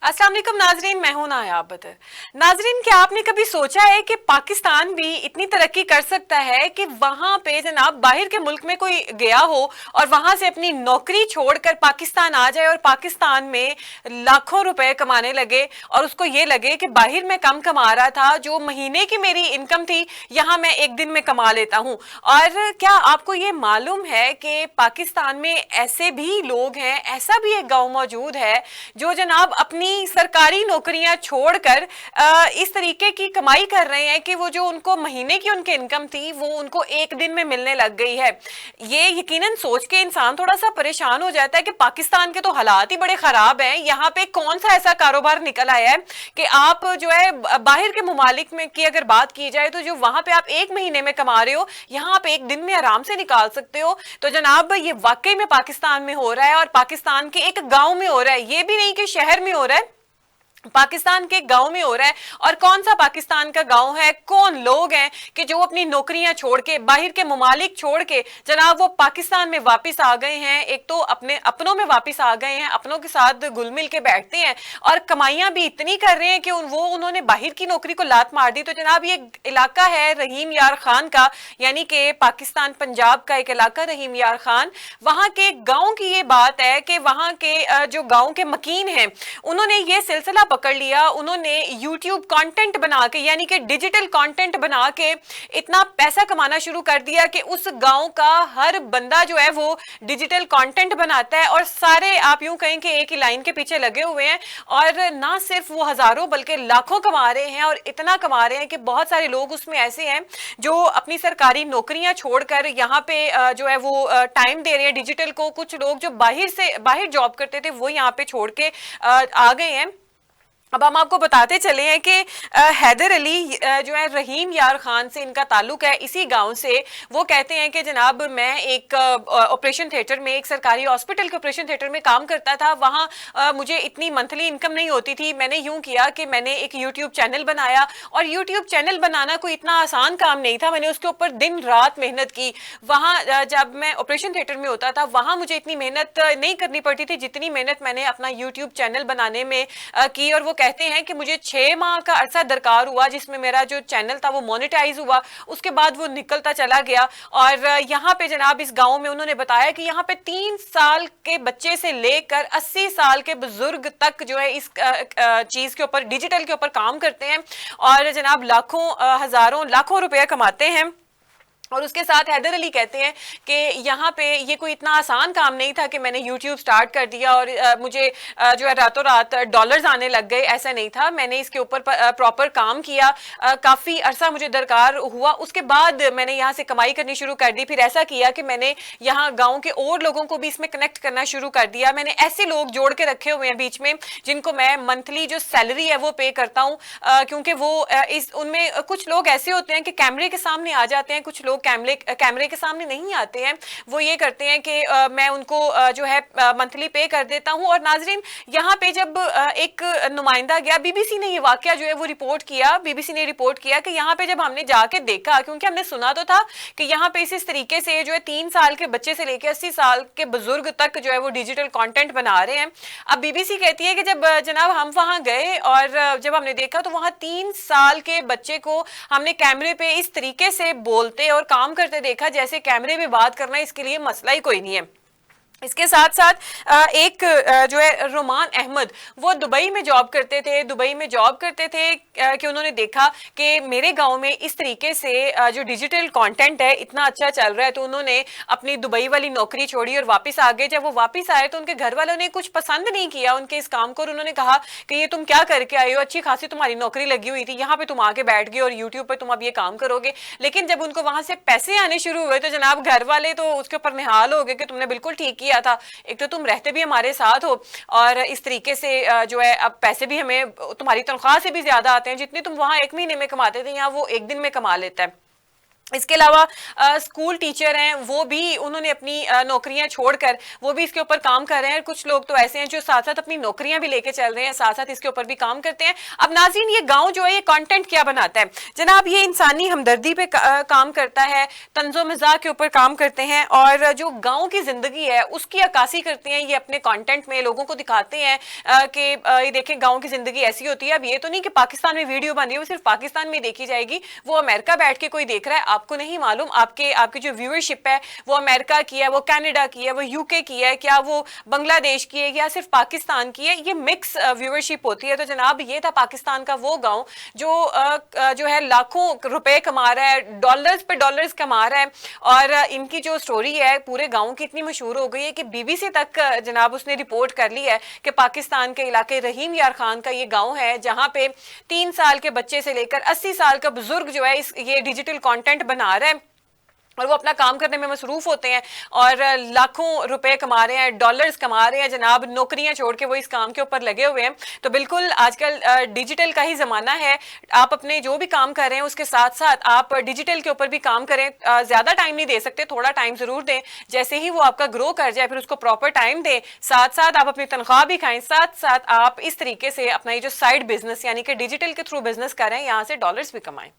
अस्सलाम वालेकुम नाजरीन, मैं हूं नायाब बदर। नाजरीन, क्या आपने कभी सोचा है कि पाकिस्तान भी इतनी तरक्की कर सकता है कि वहां पे जनाब बाहर के मुल्क में कोई गया हो और वहां से अपनी नौकरी छोड़कर पाकिस्तान आ जाए और पाकिस्तान में लाखों रुपए कमाने लगे और उसको ये लगे कि बाहर में कम कमा रहा था, जो महीने की मेरी इनकम थी यहाँ मैं एक दिन में कमा लेता हूँ। और क्या आपको ये मालूम है कि पाकिस्तान में ऐसे भी लोग हैं, ऐसा भी एक गांव मौजूद है जो जनाब अपनी सरकारी नौकरियां छोड़कर इस तरीके की कमाई कर रहे हैं कि वो जो उनको महीने की उनकी इनकम थी वो उनको एक दिन में मिलने लग गई है। ये यकीनन सोच के इंसान थोड़ा सा परेशान हो जाता है कि पाकिस्तान के तो हालात ही बड़े खराब हैं, यहाँ पे कौन सा ऐसा कारोबार निकल आया है कि आप जो है बाहर के मुमालिक में की अगर बात की जाए तो जो वहां पे आप एक महीने में कमा रहे हो यहाँ आप एक दिन में आराम से निकाल सकते हो। तो जनाब ये वाकई में पाकिस्तान में हो रहा है और पाकिस्तान के एक गांव में हो रहा है, ये भी नहीं कि शहर में हो रहा है, पाकिस्तान के गांव में हो रहा है। और कौन सा पाकिस्तान का गांव है, कौन लोग हैं कि जो अपनी नौकरियां छोड़ के बाहर के मुमालिक छोड़ के जनाब वो पाकिस्तान में वापस आ गए हैं। एक तो अपने अपनों में वापस आ गए हैं, अपनों के साथ घुल मिल के बैठते हैं और कमाइयां भी इतनी कर रहे हैं कि उन्होंने बाहर की नौकरी को लात मार दी। तो जनाब ये इलाका है रहीम यार खान का, यानी कि पाकिस्तान पंजाब का एक इलाका रहीम यार खान, वहां के गाँव की ये बात है कि वहां के जो गाँव के मकीन हैं उन्होंने ये सिलसिला पकड़ लिया। उन्होंने YouTube कंटेंट बना के यानी कि डिजिटल कंटेंट बना के इतना पैसा कमाना शुरू कर दिया कि उस गांव का हर बंदा जो है वो डिजिटल कंटेंट बनाता है और सारे आप यूं कहें कि एक ही लाइन के पीछे लगे हुए हैं और ना सिर्फ वो हजारों बल्कि लाखों कमा रहे हैं। और इतना कमा रहे हैं कि बहुत सारे लोग उसमें ऐसे हैं जो अपनी सरकारी नौकरियां छोड़कर यहाँ पे जो है वो टाइम दे रहे हैं डिजिटल को। कुछ लोग जो बाहर जॉब करते थे वो यहाँ पे छोड़ के आ गए हैं। अब हम आपको बताते चले हैं कि हैदर अली जो है रहीम यार खान से इनका ताल्लुक है, इसी गांव से। वो कहते हैं कि जनाब मैं एक ऑपरेशन थिएटर में, एक सरकारी हॉस्पिटल के ऑपरेशन थिएटर में काम करता था। वहां मुझे इतनी मंथली इनकम नहीं होती थी। मैंने यूं किया कि मैंने एक यूट्यूब चैनल बनाया और यूट्यूब चैनल बनाना कोई इतना आसान काम नहीं था। मैंने उसके ऊपर दिन रात मेहनत की। वहां जब मैं ऑपरेशन थिएटर में होता था वहां मुझे इतनी मेहनत नहीं करनी पड़ती थी जितनी मेहनत मैंने अपना यूट्यूब चैनल बनाने में की। और वो कहते हैं कि मुझे 6 माह का अरसा दरकार हुआ जिसमें मेरा जो चैनल था वो मोनेटाइज हुआ, उसके बाद वो निकलता चला गया। और यहाँ पे जनाब इस गांव में उन्होंने बताया कि यहाँ पे 3 साल के बच्चे से लेकर 80 साल के बुजुर्ग तक जो है इस चीज के ऊपर, डिजिटल के ऊपर काम करते हैं और जनाब लाखों हजारों लाखों रुपया कमाते हैं। और उसके साथ हैदर अली कहते हैं कि यहाँ पे ये कोई इतना आसान काम नहीं था कि मैंने YouTube स्टार्ट कर दिया और मुझे जो है रातों रात डॉलर्स आने लग गए, ऐसा नहीं था। मैंने इसके ऊपर प्रॉपर काम किया, काफ़ी अरसा मुझे दरकार हुआ, उसके बाद मैंने यहाँ से कमाई करनी शुरू कर दी। फिर ऐसा किया कि मैंने यहाँ गाँव के और लोगों को भी इसमें कनेक्ट करना शुरू कर दिया। मैंने ऐसे लोग जोड़ के रखे हुए हैं बीच में जिनको मैं मंथली जो सैलरी है वो पे करता हूँ, क्योंकि वो उनमें कुछ लोग ऐसे होते हैं कि कैमरे के सामने आ जाते हैं, कुछ लोग कैमरे के सामने नहीं आते हैं। वो ये करते हैं कि मैं उनको जो है मंथली पे कर देता हूं। और नाजरीन यहाँ पे जब एक नुमाइंदा गया, बीबीसी ने ये वाकया जो है वो रिपोर्ट किया, बीबीसी ने रिपोर्ट किया कि यहाँ पे जब हमने जाके देखा, क्योंकि हमने सुना तो था कि यहाँ पे इस तरीके से जो है 3 साल के बच्चे से लेकर 80 साल के बुजुर्ग तक जो है वो डिजिटल कंटेंट बना रहे हैं। अब बीबीसी कहती है कि जब जनाब हम वहां गए और जब हमने देखा तो वहां 3 साल के बच्चे को हमने कैमरे पे इस तरीके से बोलते और काम करते देखा जैसे कैमरे में बात करना इसके लिए मसला ही कोई नहीं है। इसके साथ साथ एक जो है रोमान अहमद, वो दुबई में जॉब करते थे। दुबई में जॉब करते थे कि उन्होंने देखा कि मेरे गांव में इस तरीके से जो डिजिटल कंटेंट है इतना अच्छा चल रहा है, तो उन्होंने अपनी दुबई वाली नौकरी छोड़ी और वापस आ गए। जब वो वापस आए तो उनके घर वालों ने कुछ पसंद नहीं किया उनके इस काम को और उन्होंने कहा कि ये तुम क्या करके आए हो, अच्छी खासी तुम्हारी नौकरी लगी हुई थी, यहाँ पे तुम आके बैठ गए और यूट्यूब पर तुम अब ये काम करोगे। लेकिन जब उनको वहां से पैसे आने शुरू हुए तो जनाब घर वाले तो उसके ऊपर निहाल हो गए कि तुमने बिल्कुल ठीक किया था, एक तो तुम रहते भी हमारे साथ हो और इस तरीके से जो है अब पैसे भी हमें तुम्हारी तनख्वाह से भी ज्यादा आते हैं, जितनी तुम वहां एक महीने में कमाते थे यहाँ वो एक दिन में कमा लेता है। इसके अलावा स्कूल टीचर हैं, वो भी उन्होंने अपनी नौकरियां छोड़कर वो भी इसके ऊपर काम कर रहे हैं। कुछ लोग तो ऐसे हैं जो साथ साथ अपनी नौकरियां भी लेके चल रहे हैं, साथ साथ इसके ऊपर भी काम करते हैं। अब नाज़रीन, ये गांव जो है ये कंटेंट क्या बनाता है जनाब, ये इंसानी हमदर्दी पे काम करता है, तंजो मिजाज के ऊपर काम करते हैं, और जो गाँव की जिंदगी है उसकी अक्कासी करते हैं। ये अपने कॉन्टेंट में लोगों को दिखाते हैं कि ये देखें गाँव की जिंदगी ऐसी होती है। अब ये तो नहीं कि पाकिस्तान में वीडियो बन रही है वो सिर्फ पाकिस्तान में देखी जाएगी, वो अमेरिका बैठ के कोई देख रहा है, आपको नहीं मालूम आपकी जो व्यूअरशिप है वो अमेरिका की है, वो कनाडा की है, वो यूके की है, क्या वो बांग्लादेश की है, या सिर्फ पाकिस्तान की है। ये मिक्स व्यूअरशिप होती है। तो जनाब, ये था पाकिस्तान का वो गांव जो है लाखों रुपए कमा रहा है, डॉलर्स पे डॉलर्स कमा रहा है, और इनकी जो स्टोरी है पूरे गांव की इतनी मशहूर हो गई है कि बीबीसी तक जनाब उसने रिपोर्ट कर ली है कि पाकिस्तान के इलाके रहीम यार खान का ये गांव है, जहां पे 3 साल के बच्चे से लेकर 80 साल का बुजुर्ग जो है ये डिजिटल कंटेंट बना रहा है, और वो अपना काम करने में मसरूफ होते हैं और लाखों रुपए कमा रहे हैं, डॉलर्स कमा रहे हैं जनाब, नौकरियां छोड़ के वो इस काम के ऊपर लगे हुए हैं। तो बिल्कुल आजकल डिजिटल का ही ज़माना है। आप अपने जो भी काम कर रहे हैं उसके साथ साथ आप डिजिटल के ऊपर भी काम करें। ज़्यादा टाइम नहीं दे सकते, थोड़ा टाइम ज़रूर दें, जैसे ही वो आपका ग्रो कर जाए फिर उसको प्रॉपर टाइम दें। साथ साथ आप अपनी तनख्वाह भी खाएं, साथ साथ आप इस तरीके से अपना ये जो साइड बिजनेस यानी कि डिजिटल के थ्रू बिजनेस करें, यहाँ से डॉलर्स भी कमाएं।